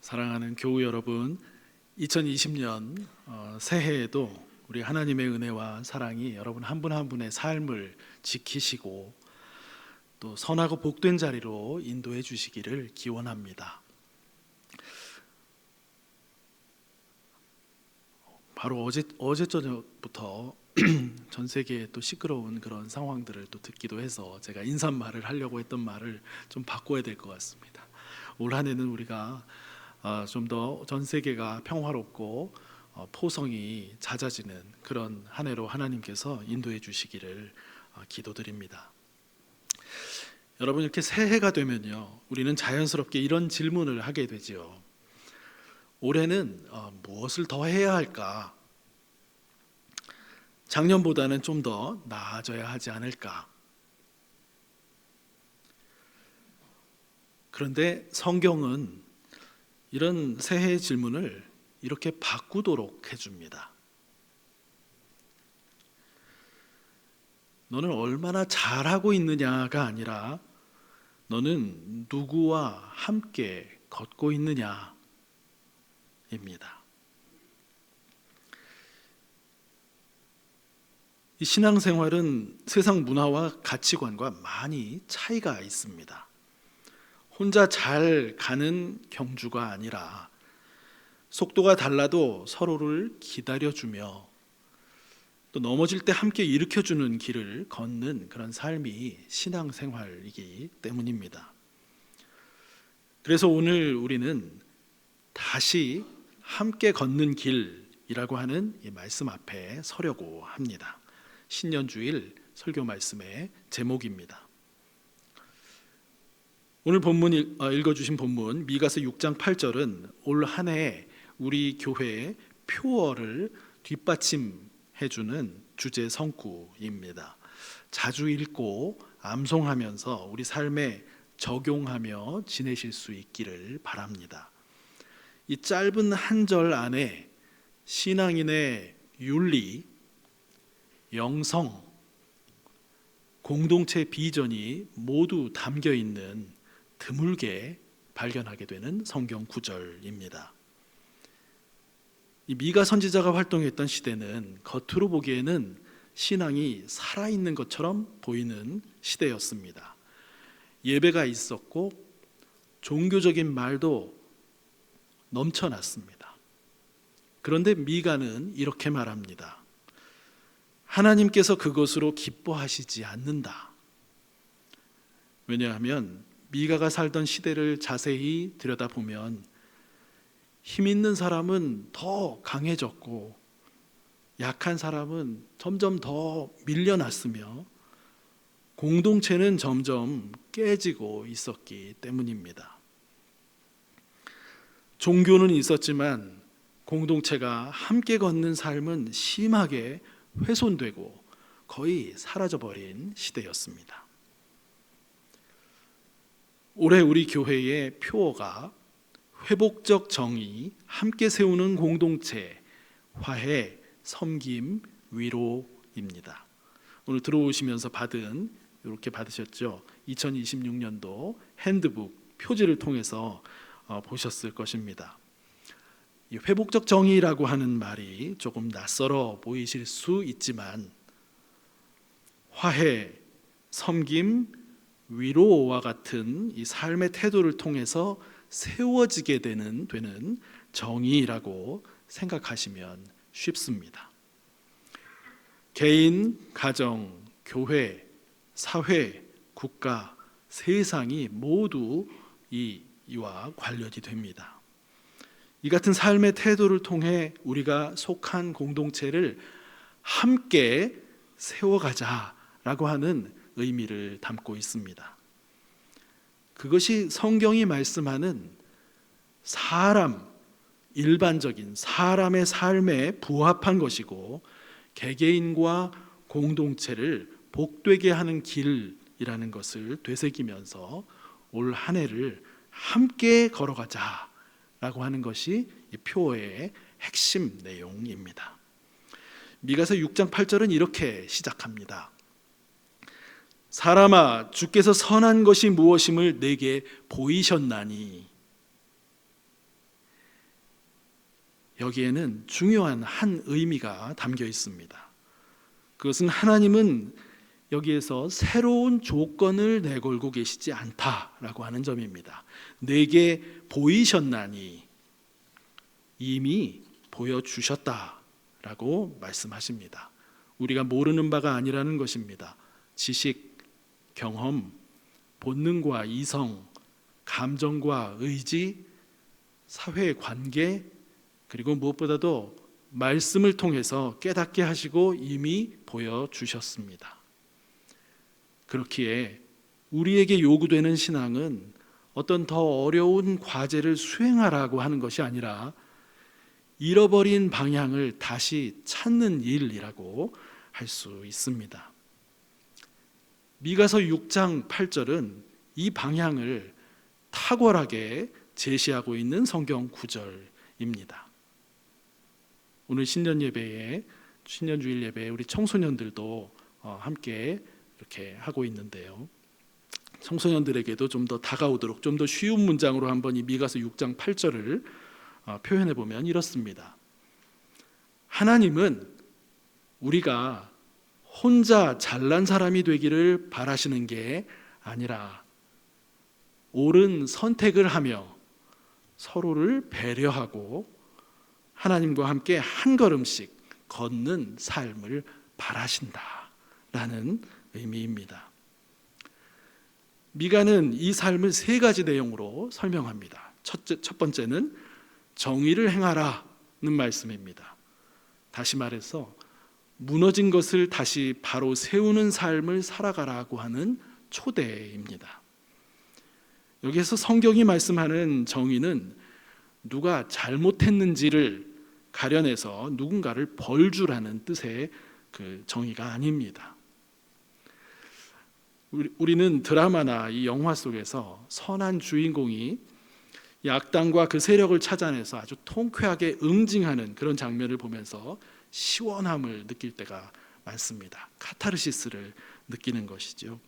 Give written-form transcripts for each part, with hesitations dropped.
사랑하는 교우 여러분, 2020년 새해에도 우리 하나님의 은혜와 사랑이 여러분 한 분 한 분의 삶을 지키시고 또 선하고 복된 자리로 인도해 주시기를 기원합니다. 바로 어제 저녁부터 전 세계에 또 시끄러운 그런 상황들을 또 듣기도 해서 제가 인사말을 하려고 했던 말을 좀 바꿔야 될 것 같습니다. 올 한 해는 우리가 좀 더 전 세계가 평화롭고 포성이 잦아지는 그런 한 해로 하나님께서 인도해 주시기를 기도드립니다. 여러분, 이렇게 새해가 되면요, 우리는 자연스럽게 이런 질문을 하게 되지요. 올해는 무엇을 더 해야 할까? 작년보다는 좀 더 나아져야 하지 않을까? 그런데 성경은 이런 새해 질문을 이렇게 바꾸도록 해줍니다. 너는 얼마나 잘하고 있느냐가 아니라 너는 누구와 함께 걷고 있느냐입니다. 이 신앙생활은 세상 문화와 가치관과 많이 차이가 있습니다. 혼자 잘 가는 경주가 아니라 속도가 달라도 서로를 기다려주며 또 넘어질 때 함께 일으켜주는 길을 걷는 그런 삶이 신앙생활이기 때문입니다. 그래서 오늘 우리는 다시 함께 걷는 길이라고 하는 이 말씀 앞에 서려고 합니다. 신년주일 설교 말씀의 제목입니다. 오늘 본문 읽어주신 본문 미가서 6장 8절은 올 한 해 우리 교회의 표어를 뒷받침해주는 주제 성구입니다. 자주 읽고 암송하면서 우리 삶에 적용하며 지내실 수 있기를 바랍니다. 이 짧은 한 절 안에 신앙인의 윤리, 영성, 공동체 비전이 모두 담겨 있는 드물게 발견하게 되는 성경 구절입니다. 이 미가 선지자가 활동했던 시대는 겉으로 보기에는 신앙이 살아있는 것처럼 보이는 시대였습니다. 예배가 있었고 종교적인 말도 넘쳐났습니다. 그런데 미가는 이렇게 말합니다. 하나님께서 그것으로 기뻐하시지 않는다. 왜냐하면 미가가 살던 시대를 자세히 들여다보면 힘 있는 사람은 더 강해졌고 약한 사람은 점점 더 밀려났으며 공동체는 점점 깨지고 있었기 때문입니다. 종교는 있었지만 공동체가 함께 걷는 삶은 심하게 훼손되고 거의 사라져버린 시대였습니다. 올해 우리 교회의 표어가 회복적 정의, 함께 세우는 공동체, 화해, 섬김, 위로입니다. 오늘 들어오시면서 이렇게 받으셨죠? 2026년도 핸드북 표지를 통해서 보셨을 것입니다. 이 회복적 정의라고 하는 말이 조금 낯설어 보이실 수 있지만 화해, 섬김, 위로와 같은 이 삶의 태도를 통해서 세워지게 되는 정의라고 생각하시면 쉽습니다. 개인, 가정, 교회, 사회, 국가, 세상이 모두 이와 관련이 됩니다. 이 같은 삶의 태도를 통해 우리가 속한 공동체를 함께 세워가자라고 하는 의미를 담고 있습니다. 그것이 성경이 말씀하는 일반적인 사람의 삶에 부합한 것이고 개개인과 공동체를 복되게 하는 길이라는 것을 되새기면서 올 한 해를 함께 걸어가자라고 하는 것이 이 표어의 핵심 내용입니다. 미가서 6장 8절은 이렇게 시작합니다. 사람아, 주께서 선한 것이 무엇임을 내게 보이셨나니. 여기에는 중요한 한 의미가 담겨 있습니다. 그것은 하나님은 여기에서 새로운 조건을 내걸고 계시지 않다라고 하는 점입니다. 내게 보이셨나니 이미 보여주셨다라고 말씀하십니다. 우리가 모르는 바가 아니라는 것입니다. 지식, 경험, 본능과 이성, 감정과 의지, 사회관계, 그리고 무엇보다도 말씀을 통해서 깨닫게 하시고 이미 보여주셨습니다. 그렇기에 우리에게 요구되는 신앙은 어떤 더 어려운 과제를 수행하라고 하는 것이 아니라 잃어버린 방향을 다시 찾는 일이라고 할 수 있습니다. 미가서 6장 8절은 이 방향을 탁월하게 제시하고 있는 성경 구절입니다. 오늘 신년주일 예배에 우리 청소년들도 함께 이렇게 하고 있는데요. 청소년들에게도 좀 더 다가오도록 좀 더 쉬운 문장으로 한번 이 미가서 6장 8절을 표현해 보면 이렇습니다. 하나님은 우리가 혼자 잘난 사람이 되기를 바라시는 게 아니라 옳은 선택을 하며 서로를 배려하고 하나님과 함께 한 걸음씩 걷는 삶을 바라신다라는 의미입니다. 미가는 이 삶을 세 가지 내용으로 설명합니다. 첫 번째는 정의를 행하라는 말씀입니다. 다시 말해서 무너진 것을 다시 바로 세우는 삶을 살아가라고 하는 초대입니다. 여기에서 성경이 말씀하는 정의는 누가 잘못했는지를 가려내서 누군가를 벌주라는 뜻의 그 정의가 아닙니다. 우리는 드라마나 이 영화 속에서 선한 주인공이 약당과 그 세력을 찾아내서 아주 통쾌하게 응징하는 그런 장면을 보면서 시원함을 느낄 때가 많습니다. 카타르시스를 느끼는 것이죠.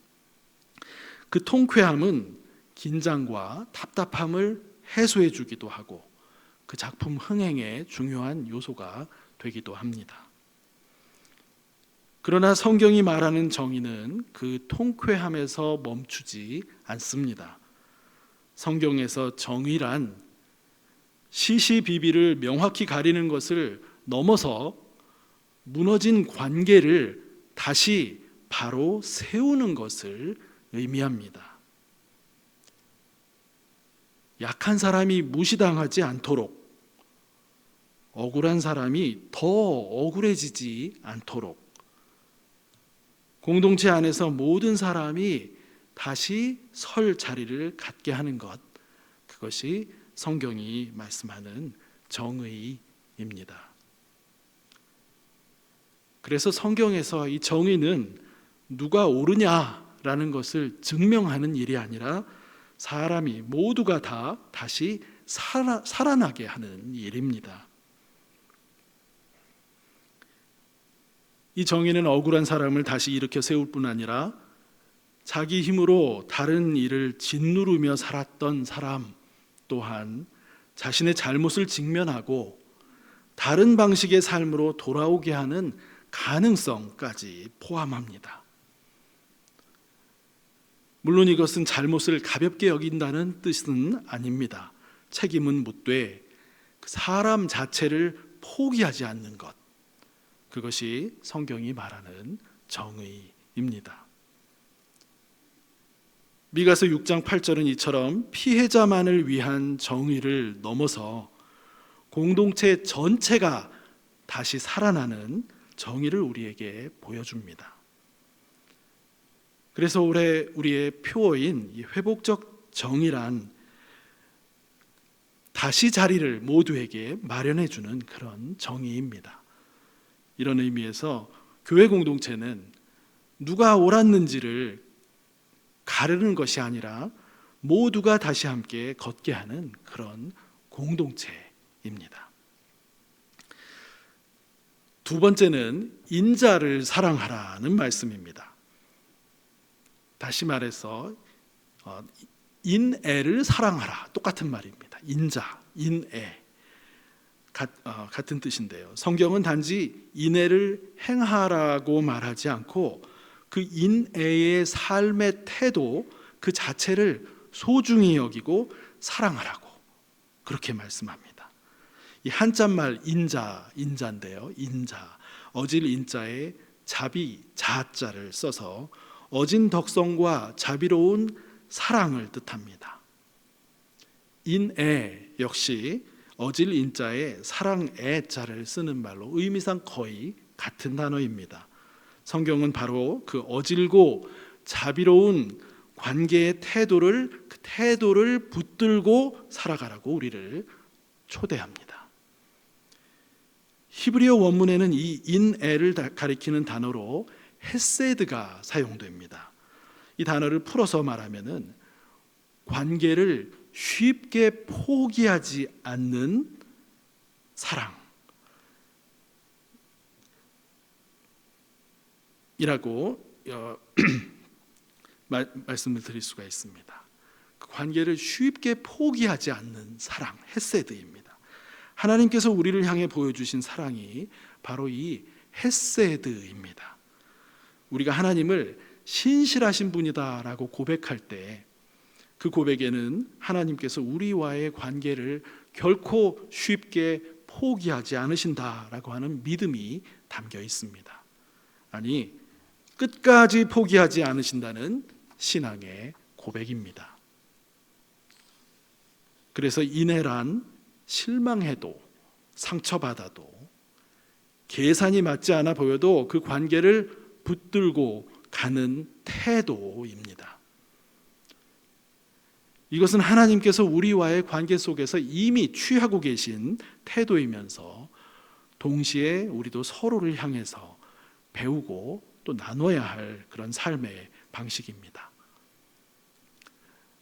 그 통쾌함은 긴장과 답답함을 해소해 주기도 하고 그 작품 흥행의 중요한 요소가 되기도 합니다. 그러나 성경이 말하는 정의는 그 통쾌함에서 멈추지 않습니다. 성경에서 정의란 시시비비를 명확히 가리는 것을 넘어서 무너진 관계를 다시 바로 세우는 것을 의미합니다. 약한 사람이 무시당하지 않도록, 억울한 사람이 더 억울해지지 않도록, 공동체 안에서 모든 사람이 다시 설 자리를 갖게 하는 것, 그것이 성경이 말씀하는 정의입니다. 그래서 성경에서 이 정의는 누가 옳으냐라는 것을 증명하는 일이 아니라 사람이 모두가 다 다시 살아나게 하는 일입니다. 이 정의는 억울한 사람을 다시 일으켜 세울 뿐 아니라 자기 힘으로 다른 일을 짓누르며 살았던 사람 또한 자신의 잘못을 직면하고 다른 방식의 삶으로 돌아오게 하는 가능성까지 포함합니다. 물론 이것은 잘못을 가볍게 여긴다는 뜻은 아닙니다. 책임은 묻되 사람 자체를 포기하지 않는 것, 그것이 성경이 말하는 정의입니다. 미가서 6장 8절은 이처럼 피해자만을 위한 정의를 넘어서 공동체 전체가 다시 살아나는 정의를 우리에게 보여줍니다. 그래서 올해 우리의 표어인 이 회복적 정의란 다시 자리를 모두에게 마련해주는 그런 정의입니다. 이런 의미에서 교회 공동체는 누가 옳았는지를 가르는 것이 아니라 모두가 다시 함께 걷게 하는 그런 공동체입니다. 두 번째는 인자를 사랑하라는 말씀입니다. 다시 말해서 인애를 사랑하라, 똑같은 말입니다. 인자, 인애. 같은 뜻인데요. 성경은 단지 인애를 행하라고 말하지 않고 그 인애의 삶의 태도 그 자체를 소중히 여기고 사랑하라고 그렇게 말씀합니다. 이 한자말 인자인데요. 인자, 어질 인자에 자비, 자자를 써서 어진 덕성과 자비로운 사랑을 뜻합니다. 인애 역시 어질 인자에 사랑애 자를 쓰는 말로 의미상 거의 같은 단어입니다. 성경은 바로 그 어질고 자비로운 관계의 그 태도를 붙들고 살아가라고 우리를 초대합니다. 히브리어 원문에는 이 인애를 가리키는 단어로 헤세드가 사용됩니다. 이 단어를 풀어서 말하면은 관계를 쉽게 포기하지 않는 사랑이라고 말씀을 드릴 수가 있습니다. 그 관계를 쉽게 포기하지 않는 사랑, 헤세드입니다. 하나님께서 우리를 향해 보여주신 사랑이 바로 이 헤세드입니다. 우리가 하나님을 신실하신 분이다라고 고백할 때 그 고백에는 하나님께서 우리와의 관계를 결코 쉽게 포기하지 않으신다라고 하는 믿음이 담겨 있습니다. 아니, 끝까지 포기하지 않으신다는 신앙의 고백입니다. 그래서 인애란 실망해도 상처받아도 계산이 맞지 않아 보여도 그 관계를 붙들고 가는 태도입니다. 이것은 하나님께서 우리와의 관계 속에서 이미 취하고 계신 태도이면서 동시에 우리도 서로를 향해서 배우고 또 나눠야 할 그런 삶의 방식입니다.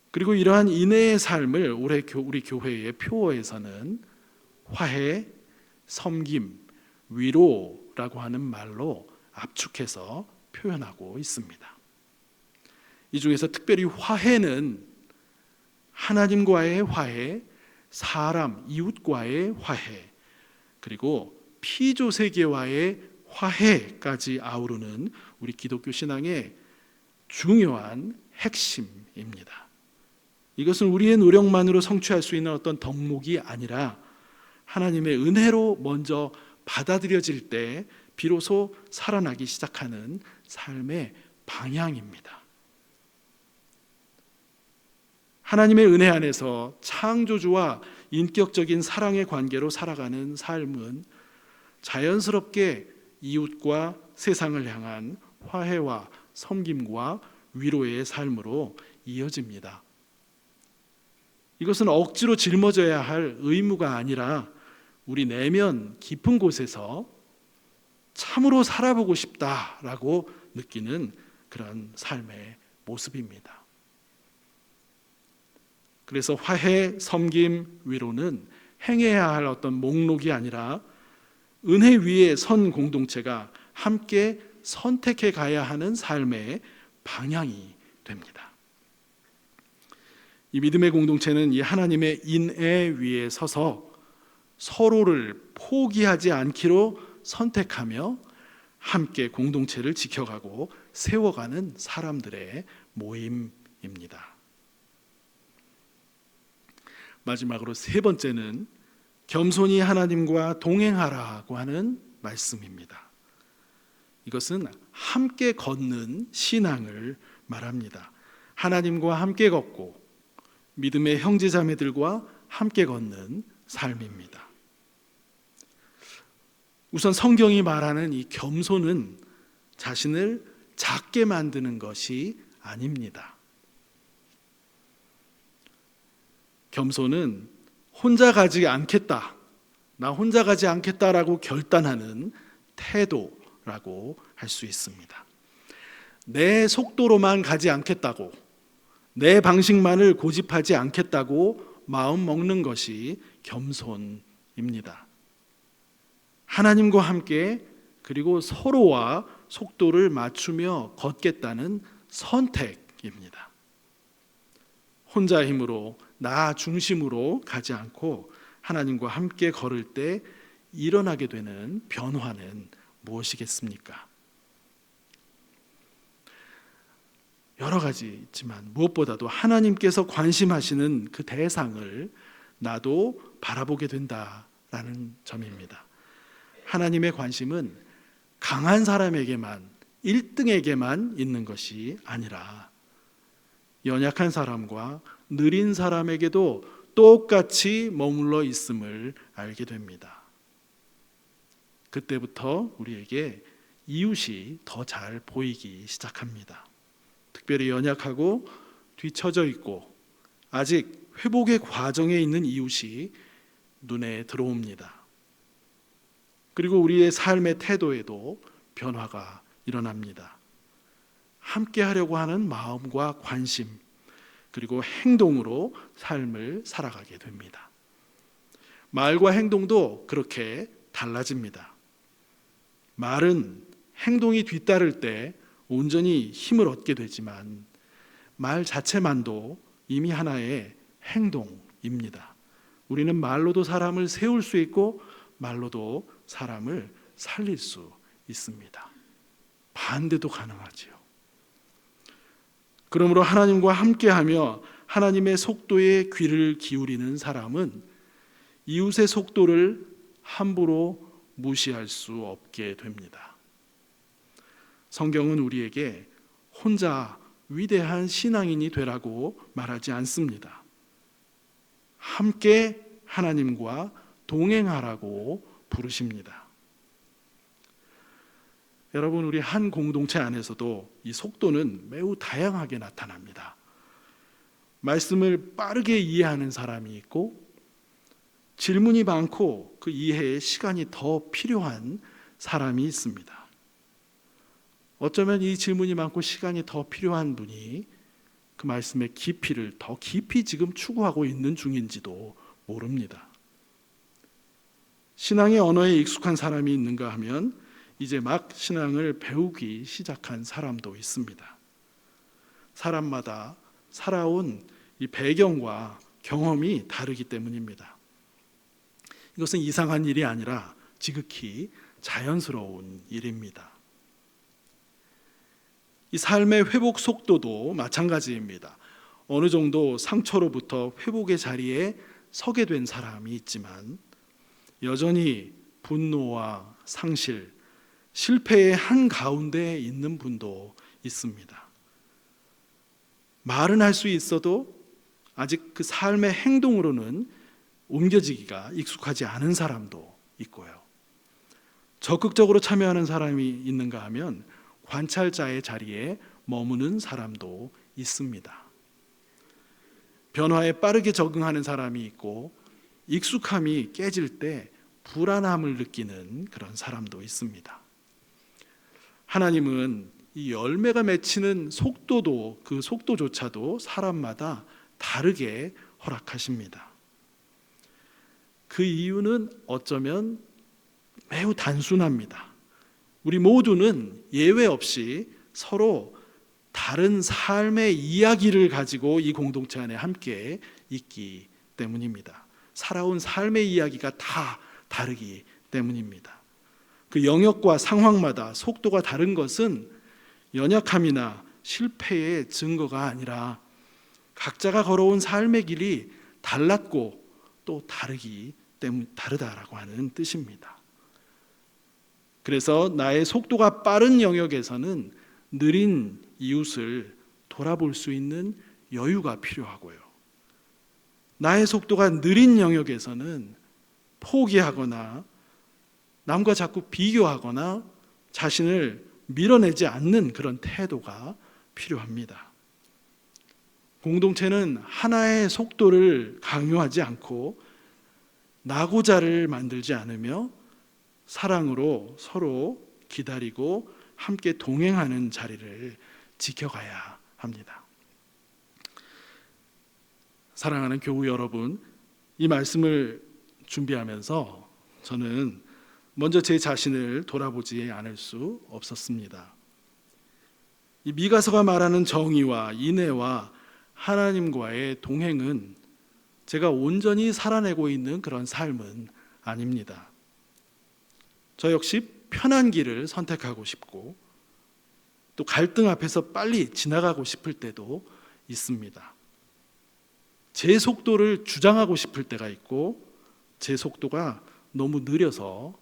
그리고 이러한 인애의 삶을 우리 교회의 표어에서는 화해, 섬김, 위로라고 하는 말로 압축해서 표현하고 있습니다. 이 중에서 특별히 화해는 하나님과의 화해, 사람, 이웃과의 화해, 그리고 피조세계와의 화해까지 아우르는 우리 기독교 신앙의 중요한 핵심입니다. 이것은 우리의 노력만으로 성취할 수 있는 어떤 덕목이 아니라 하나님의 은혜로 먼저 받아들여질 때 비로소 살아나기 시작하는 삶의 방향입니다. 하나님의 은혜 안에서 창조주와 인격적인 사랑의 관계로 살아가는 삶은 자연스럽게 이웃과 세상을 향한 화해와 섬김과 위로의 삶으로 이어집니다. 이것은 억지로 짊어져야 할 의무가 아니라 우리 내면 깊은 곳에서 참으로 살아보고 싶다라고 느끼는 그런 삶의 모습입니다. 그래서 화해, 섬김, 위로는 행해야 할 어떤 목록이 아니라 은혜 위에 선 공동체가 함께 선택해 가야 하는 삶의 방향이 됩니다. 이 믿음의 공동체는 이 하나님의 인애 위에 서서 서로를 포기하지 않기로 선택하며 함께 공동체를 지켜가고 세워가는 사람들의 모임입니다. 마지막으로 세 번째는 겸손히 하나님과 동행하라고 하는 말씀입니다. 이것은 함께 걷는 신앙을 말합니다. 하나님과 함께 걷고 믿음의 형제자매들과 함께 걷는 삶입니다. 우선 성경이 말하는 이 겸손은 자신을 작게 만드는 것이 아닙니다. 겸손은 혼자 가지 않겠다, 나 혼자 가지 않겠다라고 결단하는 태도라고 할 수 있습니다. 내 속도로만 가지 않겠다고, 내 방식만을 고집하지 않겠다고 마음 먹는 것이 겸손입니다. 하나님과 함께 그리고 서로와 속도를 맞추며 걷겠다는 선택입니다. 혼자 힘으로 나 중심으로 가지 않고 하나님과 함께 걸을 때 일어나게 되는 변화는 무엇이겠습니까? 여러 가지 있지만 무엇보다도 하나님께서 관심하시는 그 대상을 나도 바라보게 된다라는 점입니다. 하나님의 관심은 강한 사람에게만, 1등에게만 있는 것이 아니라 연약한 사람과 느린 사람에게도 똑같이 머물러 있음을 알게 됩니다. 그때부터 우리에게 이웃이 더 잘 보이기 시작합니다. 특별히 연약하고 뒤처져 있고 아직 회복의 과정에 있는 이웃이 눈에 들어옵니다. 그리고 우리의 삶의 태도에도 변화가 일어납니다. 함께 하려고 하는 마음과 관심, 그리고 행동으로 삶을 살아가게 됩니다. 말과 행동도 그렇게 달라집니다. 말은 행동이 뒤따를 때 온전히 힘을 얻게 되지만 말 자체만도 이미 하나의 행동입니다. 우리는 말로도 사람을 세울 수 있고 말로도 사람을 살릴 수 있습니다. 반대도 가능하지요. 그러므로 하나님과 함께하며 하나님의 속도에 귀를 기울이는 사람은 이웃의 속도를 함부로 무시할 수 없게 됩니다. 성경은 우리에게 혼자 위대한 신앙인이 되라고 말하지 않습니다. 함께 하나님과 동행하라고 부르십니다. 여러분, 우리 한 공동체 안에서도 이 속도는 매우 다양하게 나타납니다. 말씀을 빠르게 이해하는 사람이 있고 질문이 많고 그 이해에 시간이 더 필요한 사람이 있습니다. 어쩌면 이 질문이 많고 시간이 더 필요한 분이 그 말씀의 깊이를 더 깊이 지금 추구하고 있는 중인지도 모릅니다. 신앙의 언어에 익숙한 사람이 있는가 하면 이제 막 신앙을 배우기 시작한 사람도 있습니다. 사람마다 살아온 이 배경과 경험이 다르기 때문입니다. 이것은 이상한 일이 아니라 지극히 자연스러운 일입니다. 이 삶의 회복 속도도 마찬가지입니다. 어느 정도 상처로부터 회복의 자리에 서게 된 사람이 있지만 여전히 분노와 상실, 실패의 한가운데 있는 분도 있습니다. 말은 할 수 있어도 아직 그 삶의 행동으로는 옮겨지기가 익숙하지 않은 사람도 있고요. 적극적으로 참여하는 사람이 있는가 하면 관찰자의 자리에 머무는 사람도 있습니다. 변화에 빠르게 적응하는 사람이 있고 익숙함이 깨질 때 불안함을 느끼는 그런 사람도 있습니다. 하나님은 이 열매가 맺히는 속도도 그 속도조차도 사람마다 다르게 허락하십니다. 그 이유는 어쩌면 매우 단순합니다. 우리 모두는 예외 없이 서로 다른 삶의 이야기를 가지고 이 공동체 안에 함께 있기 때문입니다. 살아온 삶의 이야기가 다 다르기 때문입니다. 그 영역과 상황마다 속도가 다른 것은 연약함이나 실패의 증거가 아니라 각자가 걸어온 삶의 길이 달랐고 또 다르다라고 하는 뜻입니다. 그래서 나의 속도가 빠른 영역에서는 느린 이웃을 돌아볼 수 있는 여유가 필요하고요. 나의 속도가 느린 영역에서는 포기하거나 남과 자꾸 비교하거나 자신을 밀어내지 않는 그런 태도가 필요합니다. 공동체는 하나의 속도를 강요하지 않고 나고자를 만들지 않으며 사랑으로 서로 기다리고 함께 동행하는 자리를 지켜가야 합니다. 사랑하는 교우 여러분, 이 말씀을 준비하면서 저는 먼저 제 자신을 돌아보지 않을 수 없었습니다. 이 미가서가 말하는 정의와 인애와 하나님과의 동행은 제가 온전히 살아내고 있는 그런 삶은 아닙니다. 저 역시 편한 길을 선택하고 싶고 또 갈등 앞에서 빨리 지나가고 싶을 때도 있습니다. 제 속도를 주장하고 싶을 때가 있고 제 속도가 너무 느려서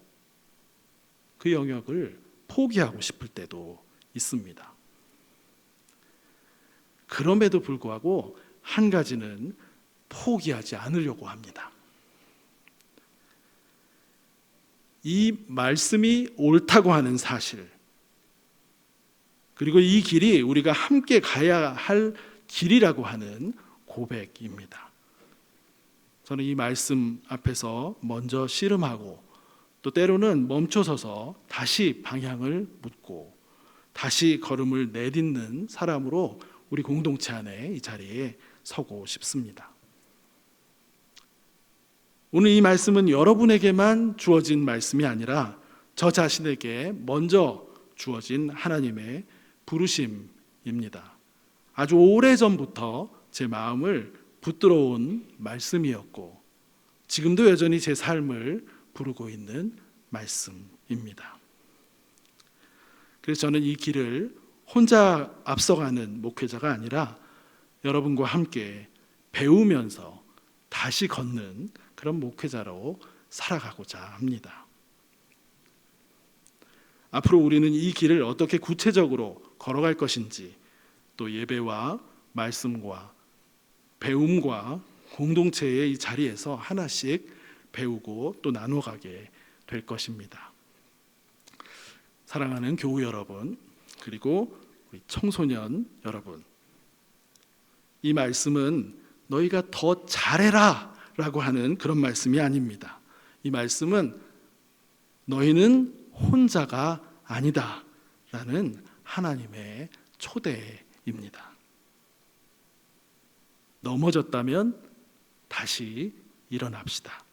그 영역을 포기하고 싶을 때도 있습니다. 그럼에도 불구하고 한 가지는 포기하지 않으려고 합니다. 이 말씀이 옳다고 하는 사실, 그리고 이 길이 우리가 함께 가야 할 길이라고 하는 고백입니다. 저는 이 말씀 앞에서 먼저 씨름하고 또 때로는 멈춰서서 다시 방향을 묻고 다시 걸음을 내딛는 사람으로 우리 공동체 안에 이 자리에 서고 싶습니다. 오늘 이 말씀은 여러분에게만 주어진 말씀이 아니라 저 자신에게 먼저 주어진 하나님의 부르심입니다. 아주 오래전부터 제 마음을 붙들어온 말씀이었고 지금도 여전히 제 삶을 부르고 있는 말씀입니다. 그래서 저는 이 길을 혼자 앞서가는 목회자가 아니라 여러분과 함께 배우면서 다시 걷는 그런 목회자로 살아가고자 합니다. 앞으로 우리는 이 길을 어떻게 구체적으로 걸어갈 것인지 또 예배와 말씀과 배움과 공동체의 이 자리에서 하나씩 배우고 또 나눠가게 될 것입니다. 사랑하는 교우 여러분, 그리고 우리 청소년 여러분, 이 말씀은 너희가 더 잘해라 라고 하는 그런 말씀이 아닙니다. 이 말씀은 너희는 혼자가 아니다 라는 하나님의 초대입니다. 넘어졌다면 다시 일어납시다.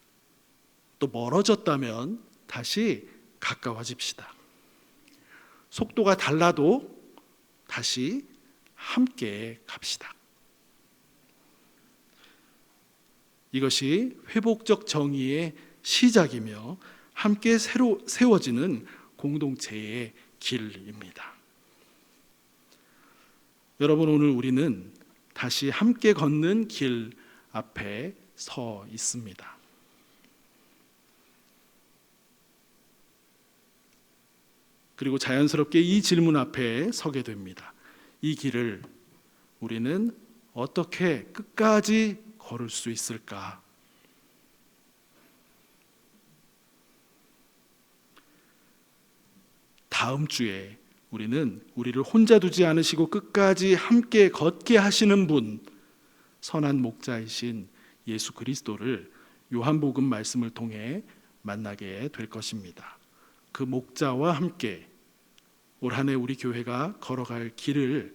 또 멀어졌다면 다시 가까워집시다. 속도가 달라도 다시 함께 갑시다. 이것이 회복적 정의의 시작이며 함께 새로 세워지는 공동체의 길입니다. 여러분, 오늘 우리는 다시 함께 걷는 길 앞에 서 있습니다. 그리고 자연스럽게 이 질문 앞에 서게 됩니다. 이 길을 우리는 어떻게 끝까지 걸을 수 있을까? 다음 주에 우리는 우리를 혼자 두지 않으시고 끝까지 함께 걷게 하시는 분, 선한 목자이신 예수 그리스도를 요한복음 말씀을 통해 만나게 될 것입니다. 그 목자와 함께 올 한 해 우리 교회가 걸어갈 길을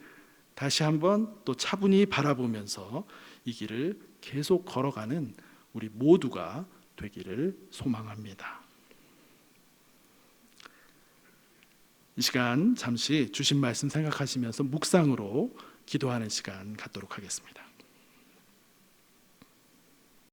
다시 한번 또 차분히 바라보면서 이 길을 계속 걸어가는 우리 모두가 되기를 소망합니다. 이 시간 잠시 주신 말씀 생각하시면서 묵상으로 기도하는 시간 갖도록 하겠습니다.